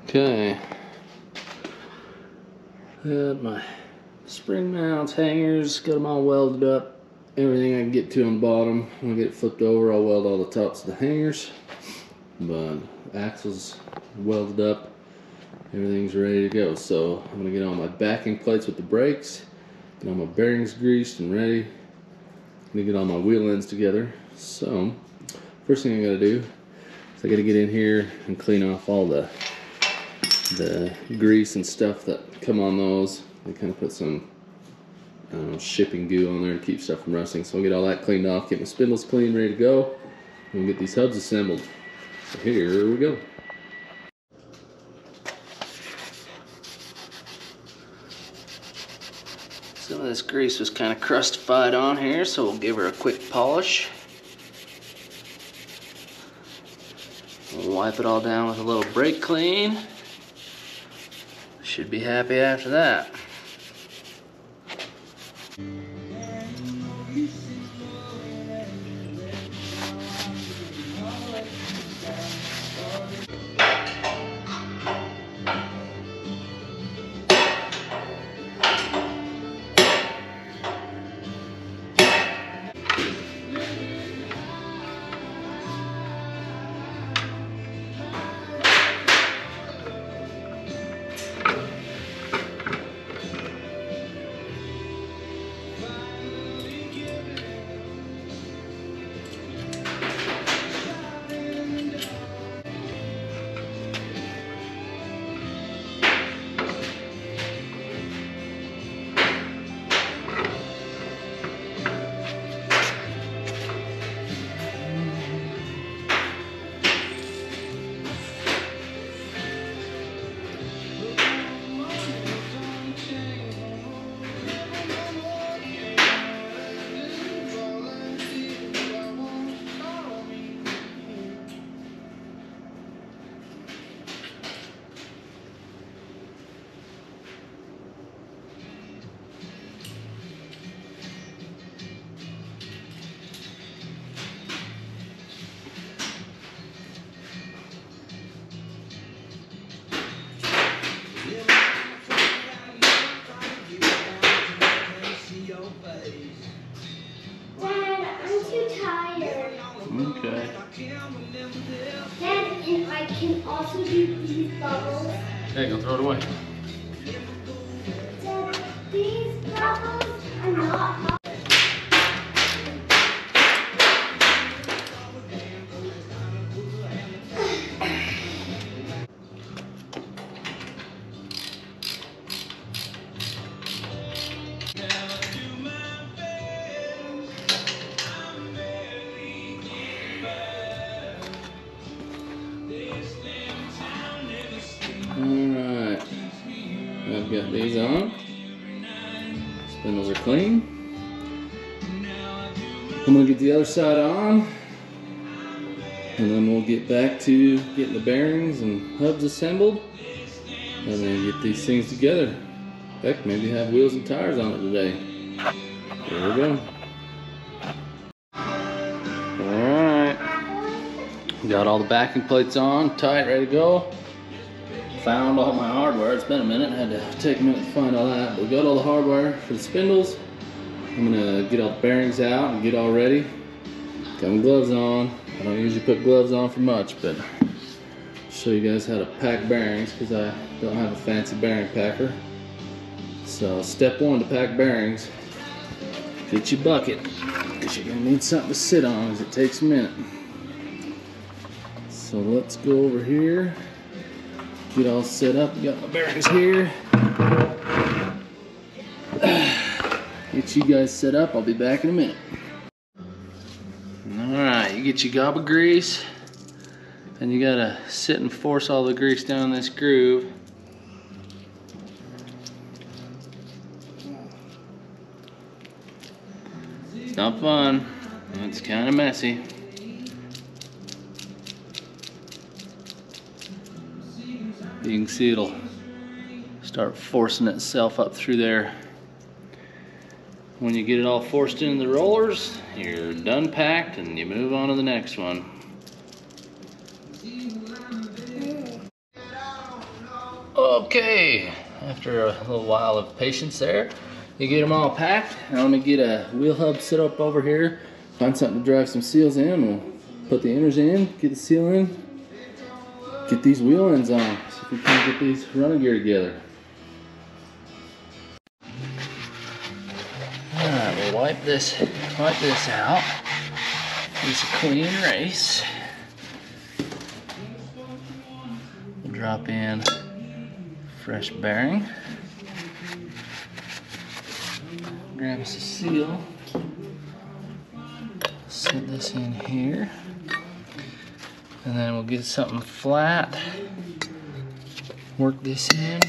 Okay. Got my spring mounts, hangers, got them all welded up. Everything I can get to on the bottom. When I get it flipped over, I'll weld all the tops of the hangers. But axles welded up. Everything's ready to go. So I'm gonna get all my backing plates with the brakes, get all my bearings greased and ready. I'm gonna get all my wheel ends together. So first thing I gotta do is I gotta get in here and clean off all the grease and stuff that come on those. They kind of put some shipping goo on there to keep stuff from rusting. So I'll get all that cleaned off, get my spindles clean, ready to go, and we'll get these hubs assembled. So here we go. Some of this grease was kind of crustified on here, so we'll give her a quick polish. We'll wipe it all down with a little brake clean. Should be happy after that. Okay. Dad, and I can also do these bubbles. Hey, go throw it away. Dad, these bubbles are not hot. Alright, I've got these on. Spindles are clean. I'm going to get the other side on, and then we'll get back to getting the bearings and hubs assembled, and then get these things together. Heck, maybe have wheels and tires on it today. There we go. Alright, got all the backing plates on, tight, ready to go. Found all my hardware. It's been a minute. I had to take a minute to find all that. But we got all the hardware for the spindles. I'm gonna get all the bearings out and get all ready. Got my gloves on. I don't usually put gloves on for much, but I'll show you guys how to pack bearings because I don't have a fancy bearing packer. So step one to pack bearings, get your bucket because you're gonna need something to sit on as it takes a minute. So let's go over here. Get all set up, got my bearings here. Get you guys set up, I'll be back in a minute. Alright, you get your gob of grease, and you gotta sit and force all the grease down this groove. It's not fun, it's kind of messy. You can see it'll start forcing itself up through there. When you get it all forced into the rollers, you're done packed and you move on to the next one. Okay, after a little while of patience there, you get them all packed. Now let me get a wheel hub set up over here, find something to drive some seals in. We'll put the inners in, get the seal in, get these wheel ends on, see if we can get these running gear together. Alright, we'll wipe this out. Use a clean erase. We'll drop in fresh bearing. Grab us a seal. Set this in here. And then we'll get something flat. Work this in.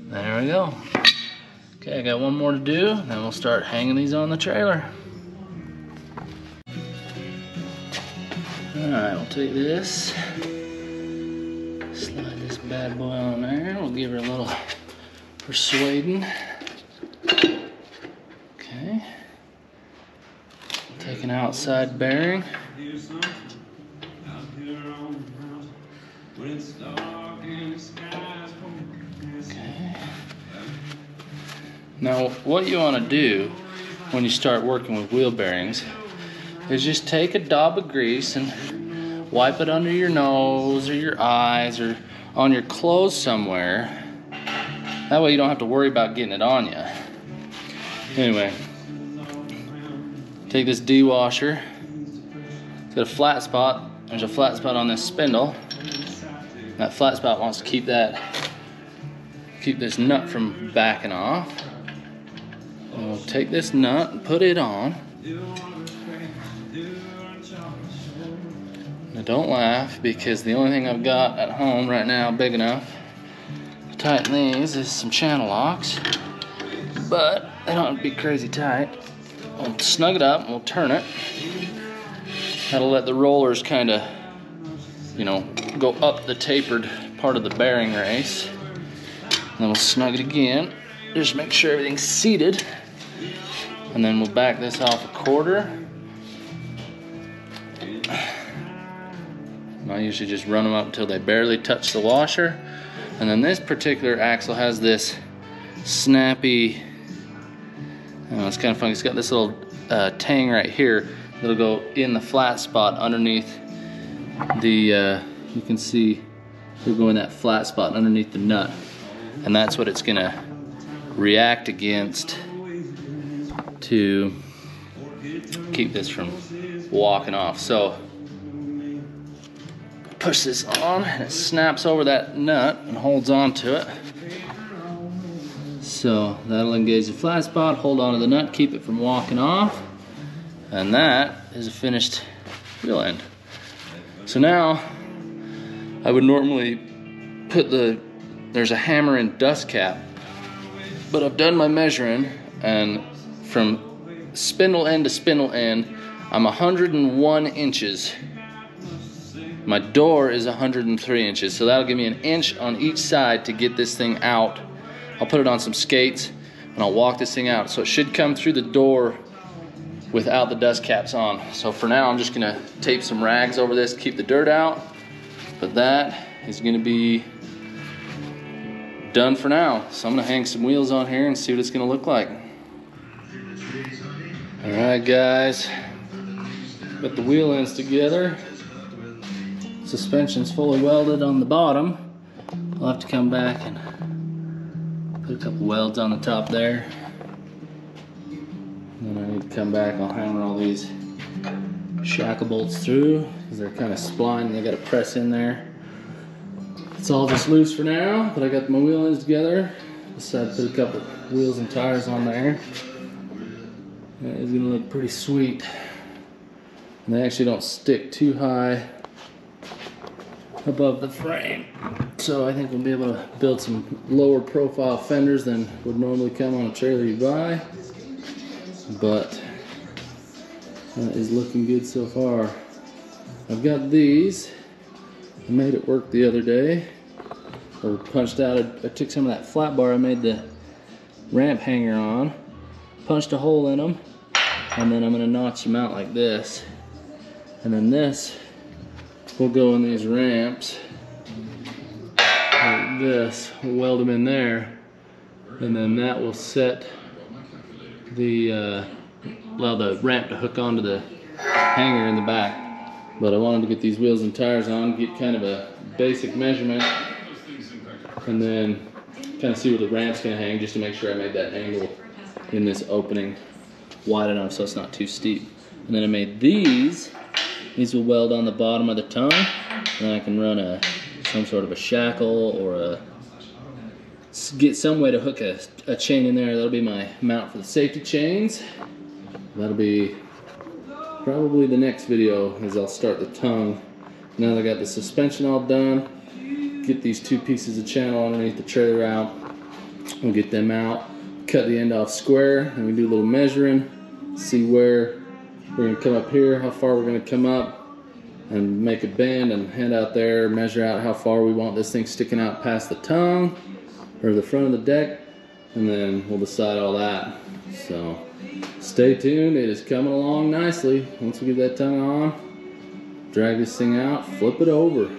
There we go. Okay, I got one more to do, then we'll start hanging these on the trailer. Alright, we'll take this, slide this bad boy on there, we'll give her a little persuading. Okay. Take an outside bearing. Now, what you want to do when you start working with wheel bearings is just take a daub of grease and wipe it under your nose or your eyes or on your clothes somewhere. That way you don't have to worry about getting it on you. Anyway, take this dewasher. It's got a flat spot. There's a flat spot on this spindle. That flat spot wants to keep this nut from backing off. And we'll take this nut and put it on. Now don't laugh, because the only thing I've got at home right now big enough to tighten these is some channel locks. But they don't have to be crazy tight. We'll snug it up and we'll turn it. That'll let the rollers kind of, go up the tapered part of the bearing race. And then we'll snug it again. Just make sure everything's seated. And then we'll back this off a quarter. And I usually just run them up until they barely touch the washer. And then this particular axle has this snappy, it's kind of funny, it's got this little tang right here that'll go in the flat spot underneath the, you can see it'll go in that flat spot underneath the nut. And that's what it's gonna react against to keep this from walking off. So push this on and it snaps over that nut and holds on to it. So that'll engage the flat spot, hold on to the nut, keep it from walking off. And that is a finished wheel end. So now I would normally put there's a hammer and dust cap, but I've done my measuring, and from spindle end to spindle end, I'm 101 inches. My door is 103 inches, so that'll give me an inch on each side to get this thing out. I'll put it on some skates and I'll walk this thing out. So it should come through the door without the dust caps on. So for now, I'm just gonna tape some rags over this to keep the dirt out. But that is gonna be done for now. So I'm gonna hang some wheels on here and see what it's gonna look like. All right, guys, got the wheel ends together. Suspension's fully welded on the bottom. I'll have to come back and put a couple welds on the top there. And then I need to come back, I'll hammer all these shackle bolts through because they're kind of splined and they gotta press in there. It's all just loose for now, but I got my wheel ends together. Decided to put a couple wheels and tires on there. That is gonna look pretty sweet. And they actually don't stick too high above the frame. So I think we'll be able to build some lower profile fenders than would normally come on a trailer you buy. But that is looking good so far. I've got these. I made it work the other day. or punched out. I took some of that flat bar I made the ramp hanger on, punched a hole in them, and then I'm gonna notch them out like this. And then this will go in these ramps like this. We'll weld them in there, and then that will set the allow the ramp to hook onto the hanger in the back. But I wanted to get these wheels and tires on, get kind of a basic measurement, and then kind of see where the ramp's gonna hang, just to make sure I made that angle in this opening wide enough so it's not too steep. And then I made these will weld on the bottom of the tongue, and then I can run some sort of a shackle or get some way to hook a chain in there. That'll be my mount for the safety chains. That'll be probably the next video, as I'll start the tongue. Now that I got the suspension all done, get these two pieces of channel underneath the trailer out. We'll get them out, cut the end off square, and we do a little measuring, see where we're gonna come up here, how far we're gonna come up, and make a bend and head out there, measure out how far we want this thing sticking out past the tongue or the front of the deck, and then we'll decide all that. So stay tuned, it is coming along nicely. Once we get that tongue on, drag this thing out, flip it over.